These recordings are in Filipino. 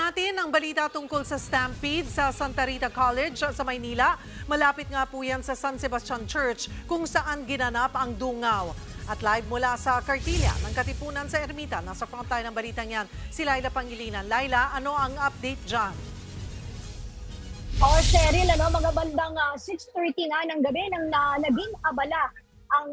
natin ang balita tungkol sa stampede sa Santa Rita College sa Maynila. Malapit nga po yan sa San Sebastian Church kung saan ginanap ang dungaw. At live mula sa Cartilla ng Katipunan sa Ermita, nasa frontline ng balitang yan, si Laila Pangilinan. Laila, ano ang update dyan? Cheryl, mga bandang 6:30 nga ng gabi nang naging abala ang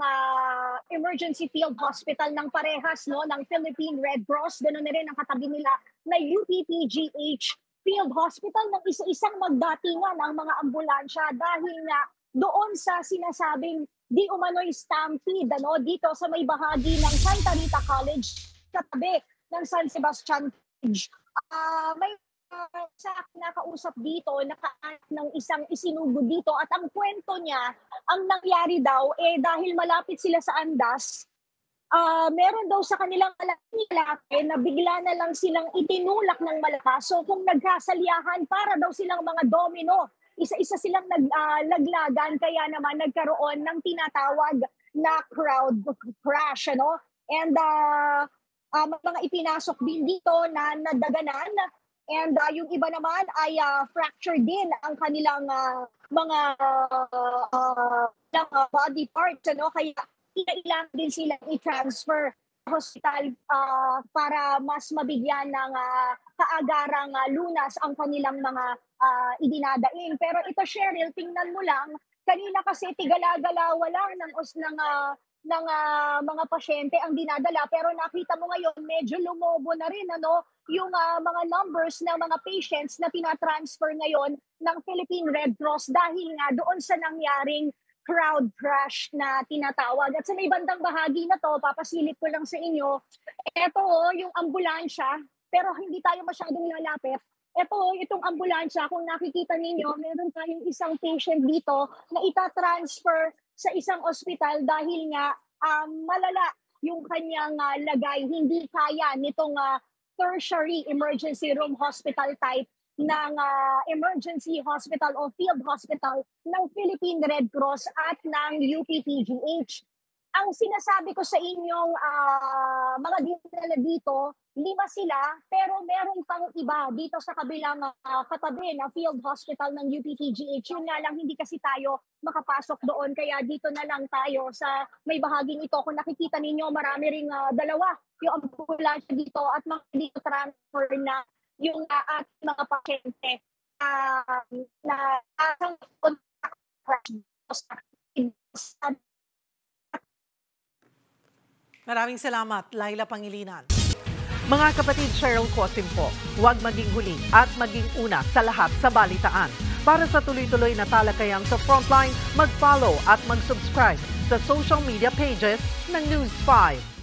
emergency field hospital ng parehas ng Philippine Red Cross. Ganoon na rin ang katabi nila na UPPGH Field Hospital ng isa-isang magdatingan ang mga ambulansya dahil nga doon sa sinasabing di umano'y stampede dito sa may bahagi ng Santa Rita College katabi ng San Sebastian College. May sa nakausap dito, nakaanap ng isang isinugo dito at ang kwento niya, ang nangyari daw, dahil malapit sila sa Andas, meron daw sa kanilang lalaki na bigla na lang silang itinulak ng malakas. So kung nagkasaliyahan, para daw silang mga domino, isa-isa silang naglaglagan, kaya naman nagkaroon ng tinatawag na crowd crash. And mga ipinasok din dito na nadaganan. And yung iba naman ay fracture din ang kanilang mga body parts. Kaya kailangan din silang i-transfer sa hospital para mas mabigyan ng kaagarang lunas ang kanilang mga idinadaing. Pero ito, Cheryl, tingnan mo lang, kanina kasi tigala-galawa lang ng mga pasyente ang dinadala, pero nakita mo ngayon medyo lumobo na rin yung mga numbers ng mga patients na tinatransfer ngayon ng Philippine Red Cross dahil nga doon sa nangyaring crowd crash na tinatawag. At sa may bandang bahagi na to, papasilip ko lang sa inyo, ito yung ambulansya, pero hindi tayo masyadong lalapit. Itong ambulansya, kung nakikita ninyo, meron tayong isang patient dito na itatransfer sa isang ospital dahil nga malala yung kanyang lagay. Hindi kaya nitong tertiary emergency room hospital type ng emergency hospital o field hospital ng Philippine Red Cross at ng UPPGH. Ang sinasabi ko sa inyong mga dinala dito, 5 sila, pero meron pang iba dito sa kabilang katabi na field hospital ng UPPGH. Yun nga lang, hindi kasi tayo makapasok doon, kaya dito na lang tayo sa may bahaging ito. Kung nakikita ninyo, marami ring dalawa yung ambulansya dito at mga dito transfer na yung ating mga pasyente na Maraming salamat, Laila Pangilinan. Mga kapatid, Cheryl Cosim po, huwag maging huli at maging una sa lahat sa balitaan. Para sa tuloy-tuloy na talakayan sa Frontline, mag-follow at mag-subscribe sa social media pages ng News 5.